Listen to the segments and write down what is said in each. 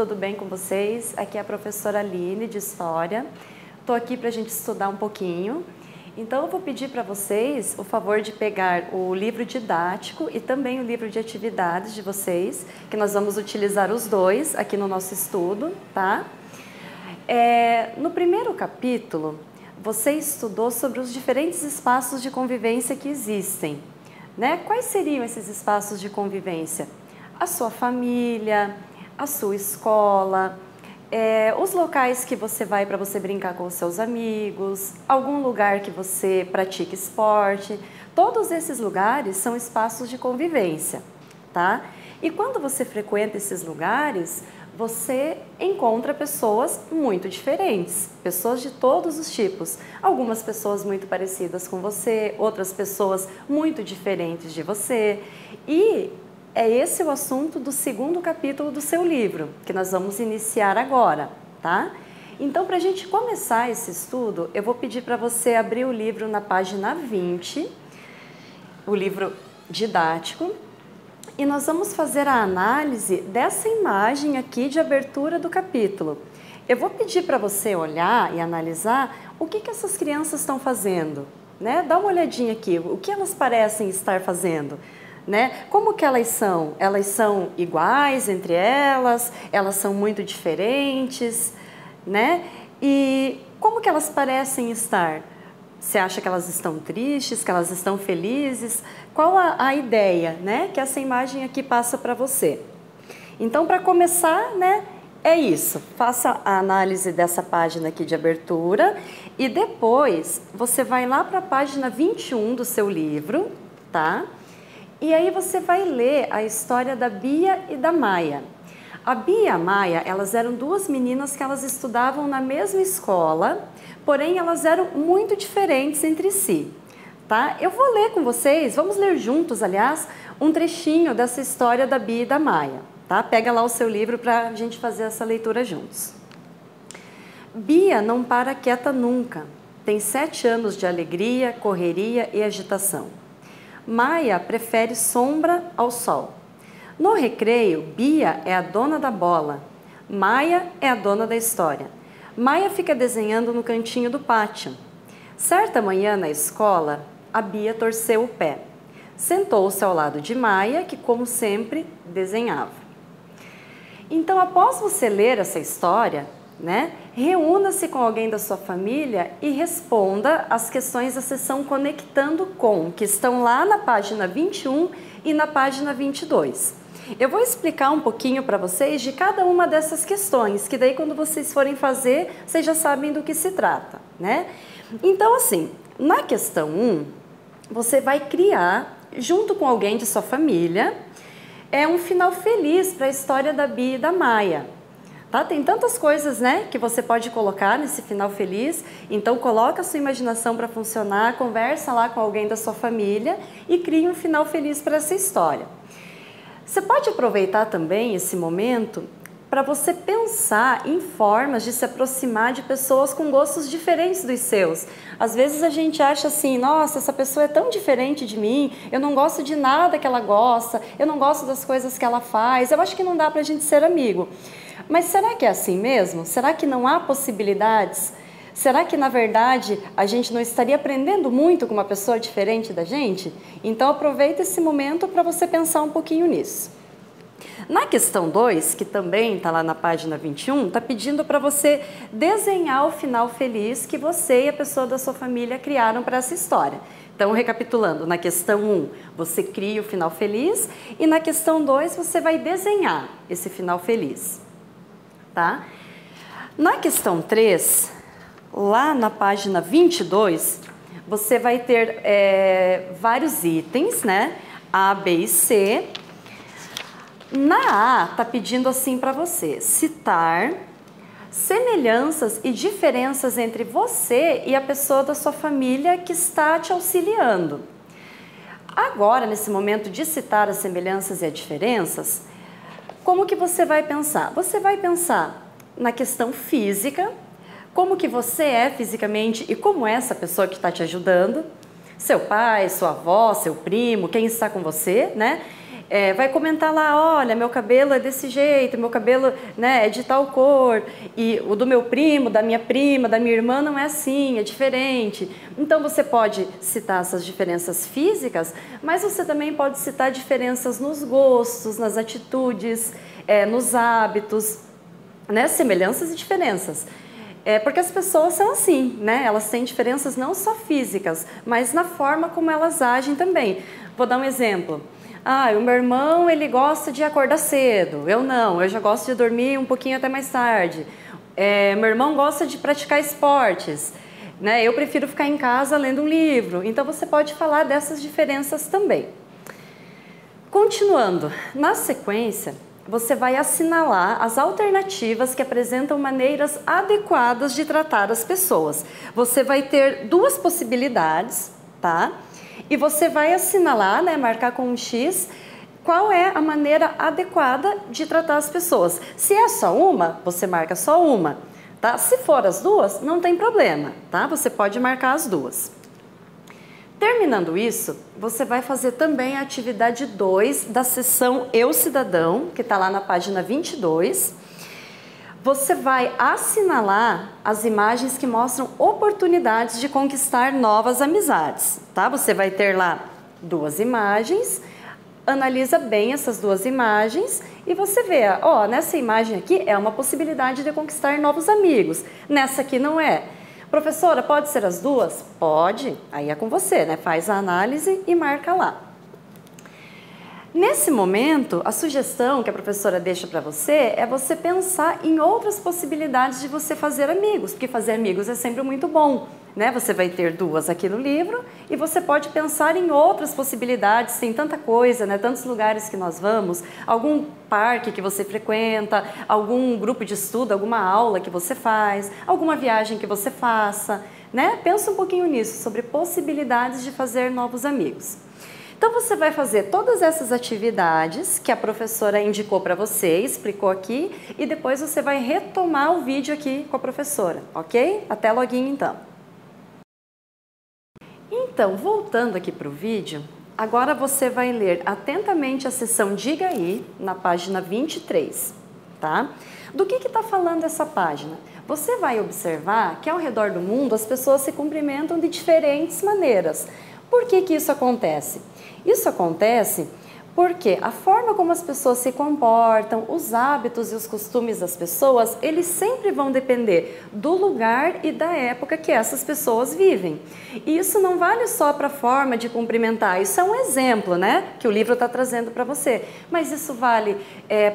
tudo bem com vocês? Aqui é a professora Aline, de História. Estou aqui para a gente estudar um pouquinho. Então, eu vou pedir para vocês o favor de pegar o livro didático e também o livro de atividades de vocês, que nós vamos utilizar os dois aqui no nosso estudo, tá? No primeiro capítulo, você estudou sobre os diferentes espaços de convivência que existem, né? Quais seriam esses espaços de convivência? A sua família, a sua escola, os locais que você vai para você brincar com os seus amigos, algum lugar que você pratica esporte, todos esses lugares são espaços de convivência, tá? E quando você frequenta esses lugares, você encontra pessoas muito diferentes, pessoas de todos os tipos. Algumas pessoas muito parecidas com você, outras pessoas muito diferentes de você. E é esse o assunto do segundo capítulo do seu livro, que nós vamos iniciar agora, tá? Então, para a gente começar esse estudo, eu vou pedir para você abrir o livro na página 20, o livro didático, e nós vamos fazer a análise dessa imagem aqui de abertura do capítulo. Eu vou pedir para você olhar e analisar o que essas crianças estão fazendo, né? Dá uma olhadinha aqui, o que elas parecem estar fazendo, né? Como que elas são? Elas são iguais entre elas? Elas são muito diferentes, né? E como que elas parecem estar? Você acha que elas estão tristes, que elas estão felizes? Qual a ideia, né, que essa imagem aqui passa para você? Então, para começar, né, é isso. Faça a análise dessa página aqui de abertura e depois você vai lá para a página 21 do seu livro, tá? E aí você vai ler a história da Bia e da Maia. A Bia e a Maia, elas eram duas meninas que elas estudavam na mesma escola, porém elas eram muito diferentes entre si, tá? Eu vou ler com vocês, vamos ler juntos, aliás, um trechinho dessa história da Bia e da Maia, tá? Pega lá o seu livro para a gente fazer essa leitura juntos. Bia não para quieta nunca, tem 7 anos de alegria, correria e agitação. Maia prefere sombra ao sol. No recreio, Bia é a dona da bola, Maia é a dona da história. Maia fica desenhando no cantinho do pátio. Certa manhã na escola, a Bia torceu o pé. Sentou-se ao lado de Maia, que, como sempre, desenhava. Então, após você ler essa história, né, reúna-se com alguém da sua família e responda as questões da seção Conectando Com, que estão lá na página 21 e na página 22. Eu vou explicar um pouquinho para vocês de cada uma dessas questões, que daí quando vocês forem fazer, vocês já sabem do que se trata, né? Então, assim, na questão 1, você vai criar, junto com alguém de sua família, um final feliz para a história da Bia e da Maia. Tá? Tem tantas coisas, né, que você pode colocar nesse final feliz, então coloca a sua imaginação para funcionar, conversa lá com alguém da sua família e cria um final feliz para essa história. Você pode aproveitar também esse momento para você pensar em formas de se aproximar de pessoas com gostos diferentes dos seus. Às vezes a gente acha assim, nossa, essa pessoa é tão diferente de mim, eu não gosto de nada que ela gosta, eu não gosto das coisas que ela faz, eu acho que não dá para a gente ser amigo. Mas será que é assim mesmo? Será que não há possibilidades? Será que, na verdade, a gente não estaria aprendendo muito com uma pessoa diferente da gente? Então, aproveita esse momento para você pensar um pouquinho nisso. Na questão 2, que também está lá na página 21, está pedindo para você desenhar o final feliz que você e a pessoa da sua família criaram para essa história. Então, recapitulando, na questão 1, você cria o final feliz e na questão 2, você vai desenhar esse final feliz, tá? Na questão 3, lá na página 22, você vai ter vários itens, né? A, B e C. Na A, está pedindo assim para você citar semelhanças e diferenças entre você e a pessoa da sua família que está te auxiliando. Agora, nesse momento de citar as semelhanças e as diferenças, como que você vai pensar? Você vai pensar na questão física, como que você é fisicamente e como é essa pessoa que está te ajudando, seu pai, sua avó, seu primo, quem está com você, né? vai comentar lá, olha, meu cabelo é desse jeito, meu cabelo, né, é de tal cor, e o do meu primo, da minha prima, da minha irmã não é assim, é diferente. Então você pode citar essas diferenças físicas, mas você também pode citar diferenças nos gostos, nas atitudes, nos hábitos, né, semelhanças e diferenças. Porque as pessoas são assim, né? Elas têm diferenças não só físicas, mas na forma como elas agem também. Vou dar um exemplo. O meu irmão, ele gosta de acordar cedo, eu não, eu já gosto de dormir um pouquinho até mais tarde. Meu irmão gosta de praticar esportes, né? Eu prefiro ficar em casa lendo um livro. Então você pode falar dessas diferenças também. Continuando, na sequência, você vai assinalar as alternativas que apresentam maneiras adequadas de tratar as pessoas. Você vai ter duas possibilidades, tá? E você vai assinalar, né, marcar com um X, qual é a maneira adequada de tratar as pessoas. Se é só uma, você marca só uma, tá? Se for as duas, não tem problema, tá? Você pode marcar as duas. Terminando isso, você vai fazer também a atividade 2 da seção Eu Cidadão, que está lá na página 22. Você vai assinalar as imagens que mostram oportunidades de conquistar novas amizades, tá? Você vai ter lá duas imagens, analisa bem essas duas imagens e você vê, ó, nessa imagem aqui é uma possibilidade de conquistar novos amigos, nessa aqui não é. Professora, pode ser as duas? Pode, aí é com você, né? Faz a análise e marca lá. Nesse momento, a sugestão que a professora deixa para você é você pensar em outras possibilidades de você fazer amigos, porque fazer amigos é sempre muito bom, né? Você vai ter duas aqui no livro e você pode pensar em outras possibilidades, tem tanta coisa, né? Tantos lugares que nós vamos, algum parque que você frequenta, algum grupo de estudo, alguma aula que você faz, alguma viagem que você faça, né? Pensa um pouquinho nisso, sobre possibilidades de fazer novos amigos. Então você vai fazer todas essas atividades que a professora indicou para você, explicou aqui, e depois você vai retomar o vídeo aqui com a professora, ok? Até loguinho então. Então, voltando aqui para o vídeo, agora você vai ler atentamente a seção Diga Aí, na página 23, tá? Do que está falando essa página? Você vai observar que ao redor do mundo as pessoas se cumprimentam de diferentes maneiras. Por que isso acontece? Isso acontece porque a forma como as pessoas se comportam, os hábitos e os costumes das pessoas, eles sempre vão depender do lugar e da época que essas pessoas vivem. E isso não vale só para a forma de cumprimentar, isso é um exemplo, né, que o livro está trazendo para você. Mas isso vale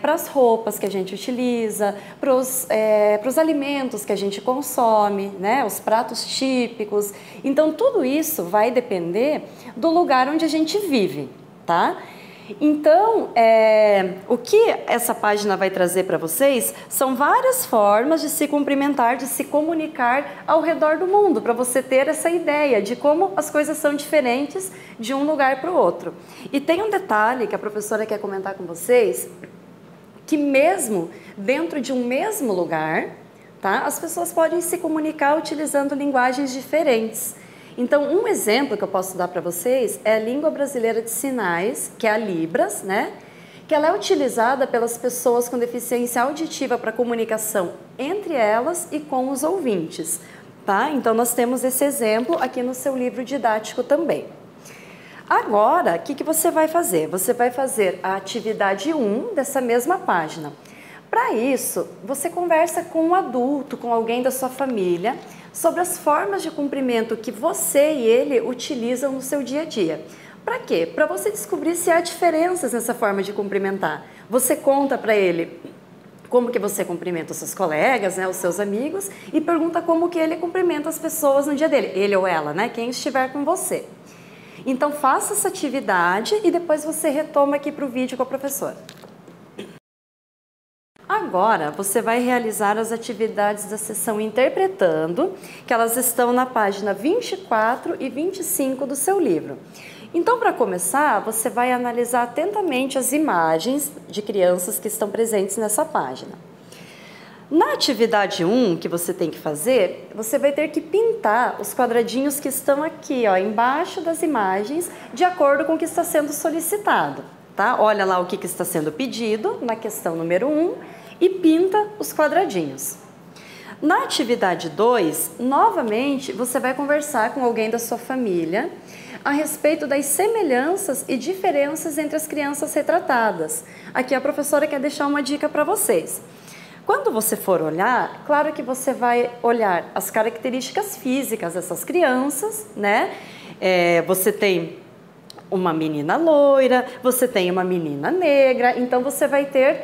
para as roupas que a gente utiliza, para os alimentos que a gente consome, né, os pratos típicos. Então tudo isso vai depender do lugar onde a gente vive, tá? Então, o que essa página vai trazer para vocês são várias formas de se cumprimentar, de se comunicar ao redor do mundo, para você ter essa ideia de como as coisas são diferentes de um lugar para o outro. E tem um detalhe que a professora quer comentar com vocês, que mesmo dentro de um mesmo lugar, tá, as pessoas podem se comunicar utilizando linguagens diferentes. Então, um exemplo que eu posso dar para vocês é a língua brasileira de sinais, que é a Libras, né? Que ela é utilizada pelas pessoas com deficiência auditiva para comunicação entre elas e com os ouvintes, tá? Então, nós temos esse exemplo aqui no seu livro didático também. Agora, o que você vai fazer? Você vai fazer a atividade 1 dessa mesma página. Para isso, você conversa com um adulto, com alguém da sua família, sobre as formas de cumprimento que você e ele utilizam no seu dia a dia. Para quê? Para você descobrir se há diferenças nessa forma de cumprimentar. Você conta para ele como que você cumprimenta os seus colegas, né, os seus amigos, e pergunta como que ele cumprimenta as pessoas no dia dele, ele ou ela, né, quem estiver com você. Então faça essa atividade e depois você retoma aqui para o vídeo com a professora. Agora, você vai realizar as atividades da sessão Interpretando, que elas estão na página 24 e 25 do seu livro. Então, para começar, você vai analisar atentamente as imagens de crianças que estão presentes nessa página. Na atividade 1, que você tem que fazer, você vai ter que pintar os quadradinhos que estão aqui, ó, embaixo das imagens, de acordo com o que está sendo solicitado. tá? Olha lá o que está sendo pedido na questão número 1 e pinta os quadradinhos. Na atividade 2, novamente, você vai conversar com alguém da sua família a respeito das semelhanças e diferenças entre as crianças retratadas. Aqui a professora quer deixar uma dica para vocês. Quando você for olhar, claro que você vai olhar as características físicas dessas crianças, né? Você tem uma menina loira, você tem uma menina negra, então você vai ter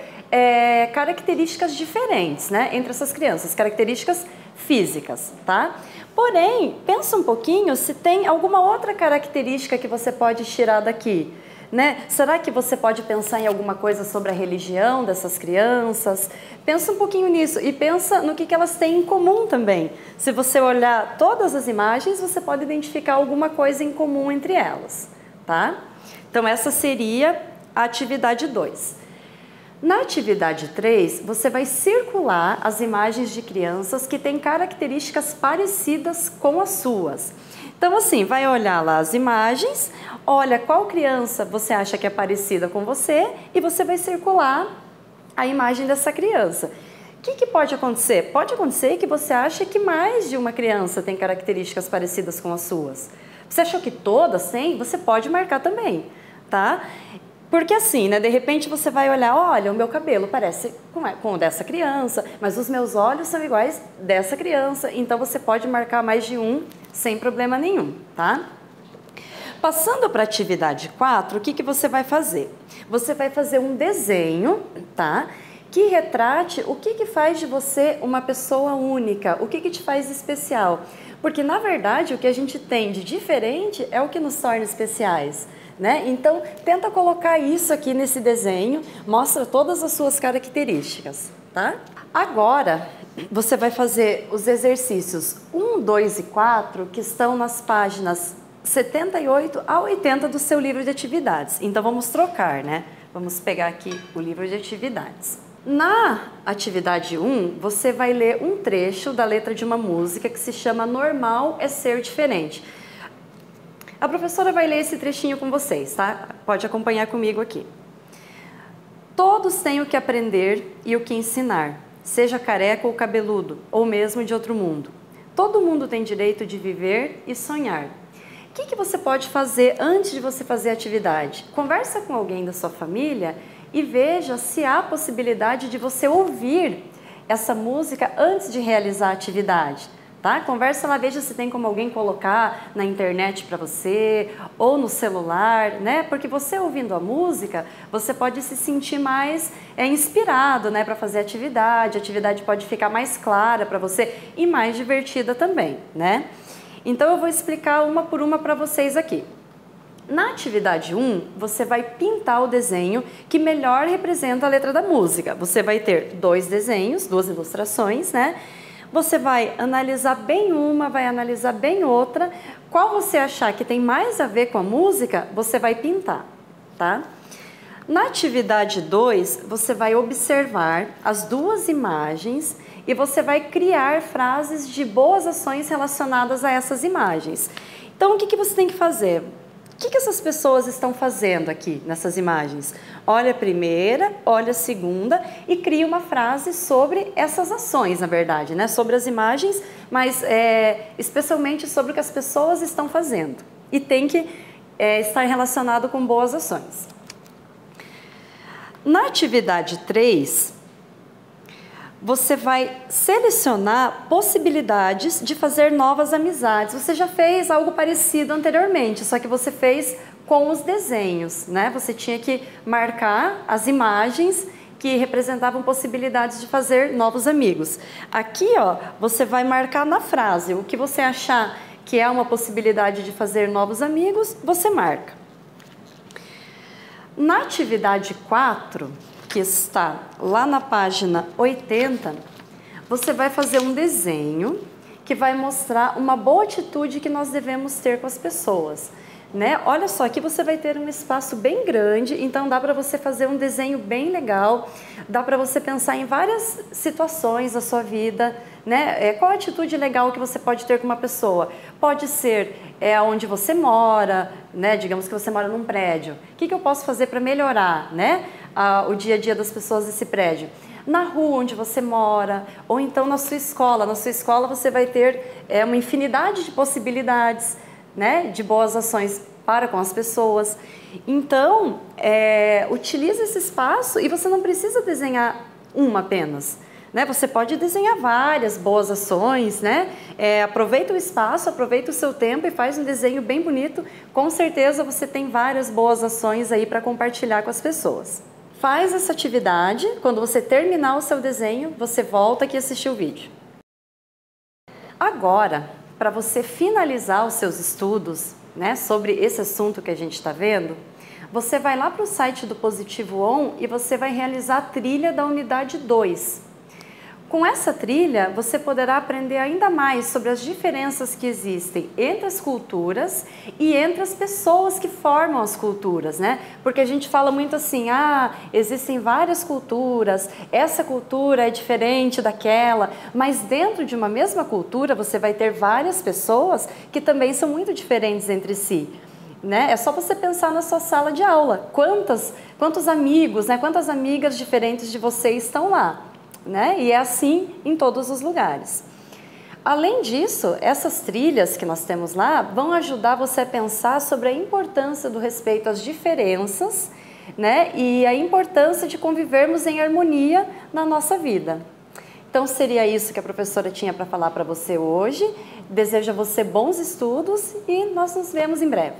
características diferentes, né, entre essas crianças, características físicas, tá? Porém, pensa um pouquinho se tem alguma outra característica que você pode tirar daqui, né? Será que você pode pensar em alguma coisa sobre a religião dessas crianças? Pensa um pouquinho nisso e pensa no que elas têm em comum também. Se você olhar todas as imagens, você pode identificar alguma coisa em comum entre elas, tá? Então, essa seria a atividade 2. Na atividade 3, você vai circular as imagens de crianças que têm características parecidas com as suas. Então, assim, vai olhar lá as imagens, olha qual criança você acha que é parecida com você e você vai circular a imagem dessa criança. O que pode acontecer? Pode acontecer que você ache que mais de uma criança tem características parecidas com as suas. Você achou que todas têm? Você pode marcar também, tá? Porque assim, né, de repente você vai olhar, olha, o meu cabelo parece com o dessa criança, mas os meus olhos são iguais dessa criança, então você pode marcar mais de um sem problema nenhum, tá? Passando para a atividade 4, o que você vai fazer? Você vai fazer um desenho, tá? Que retrate o que faz de você uma pessoa única, o que te faz especial. Porque, na verdade, o que a gente tem de diferente é o que nos torna especiais, né? Então, tenta colocar isso aqui nesse desenho, mostra todas as suas características, tá? Agora, você vai fazer os exercícios 1, 2 e 4, que estão nas páginas 78 a 80 do seu livro de atividades. Então, vamos trocar, né? Vamos pegar aqui o livro de atividades. Na atividade 1, você vai ler um trecho da letra de uma música que se chama Normal é Ser Diferente. A professora vai ler esse trechinho com vocês, tá? Pode acompanhar comigo aqui. Todos têm o que aprender e o que ensinar, seja careca ou cabeludo, ou mesmo de outro mundo. Todo mundo tem direito de viver e sonhar. O que você pode fazer antes de você fazer a atividade? Conversa com alguém da sua família e veja se há possibilidade de você ouvir essa música antes de realizar a atividade, tá? Conversa lá, veja se tem como alguém colocar na internet para você ou no celular, né? Porque você ouvindo a música, você pode se sentir mais inspirado, né, para fazer a atividade pode ficar mais clara para você e mais divertida também, né? Então eu vou explicar uma por uma para vocês aqui. Na atividade 1, você vai pintar o desenho que melhor representa a letra da música. Você vai ter 2 desenhos, 2 ilustrações, né? Você vai analisar bem uma, vai analisar bem outra. Qual você achar que tem mais a ver com a música, você vai pintar, tá? Na atividade 2, você vai observar as 2 imagens e você vai criar frases de boas ações relacionadas a essas imagens. Então, o que você tem que fazer? O que essas pessoas estão fazendo aqui nessas imagens? Olha a primeira, olha a segunda e cria uma frase sobre essas ações, na verdade, né? Sobre as imagens, mas especialmente sobre o que as pessoas estão fazendo. E tem que estar relacionado com boas ações. Na atividade 3, você vai selecionar possibilidades de fazer novas amizades. Você já fez algo parecido anteriormente, só que você fez com os desenhos, né? Você tinha que marcar as imagens que representavam possibilidades de fazer novos amigos. Aqui, ó, você vai marcar na frase o que você achar que é uma possibilidade de fazer novos amigos, você marca. Na atividade 4, que está lá na página 80, você vai fazer um desenho que vai mostrar uma boa atitude que nós devemos ter com as pessoas. né? Olha só, aqui você vai ter um espaço bem grande, então dá para você fazer um desenho bem legal, dá para você pensar em várias situações da sua vida, né? Qual a atitude legal que você pode ter com uma pessoa? Pode ser onde você mora, né? Digamos que você mora num prédio. O que eu posso fazer para melhorar, né? O dia a dia das pessoas desse prédio? Na rua onde você mora, ou então na sua escola. Na sua escola você vai ter uma infinidade de possibilidades, né, de boas ações para com as pessoas. Então, utilize esse espaço e você não precisa desenhar uma apenas, né? Você pode desenhar várias boas ações, né? Aproveita o espaço, aproveita o seu tempo e faz um desenho bem bonito. Com certeza você tem várias boas ações aí para compartilhar com as pessoas. Faz essa atividade, quando você terminar o seu desenho, você volta aqui e assistir o vídeo. Agora, para você finalizar os seus estudos, né, sobre esse assunto que a gente está vendo, você vai lá para o site do Positivo On e você vai realizar a trilha da unidade 2. Com essa trilha, você poderá aprender ainda mais sobre as diferenças que existem entre as culturas e entre as pessoas que formam as culturas, né? Porque a gente fala muito assim, existem várias culturas, essa cultura é diferente daquela, mas dentro de uma mesma cultura você vai ter várias pessoas que também são muito diferentes entre si. Né? É só você pensar na sua sala de aula, quantos amigos, né? Quantas amigas diferentes de você estão lá. Né? E é assim em todos os lugares. Além disso, essas trilhas que nós temos lá vão ajudar você a pensar sobre a importância do respeito às diferenças, né? E a importância de convivermos em harmonia na nossa vida. Então seria isso que a professora tinha para falar para você hoje. Desejo a você bons estudos e nós nos vemos em breve.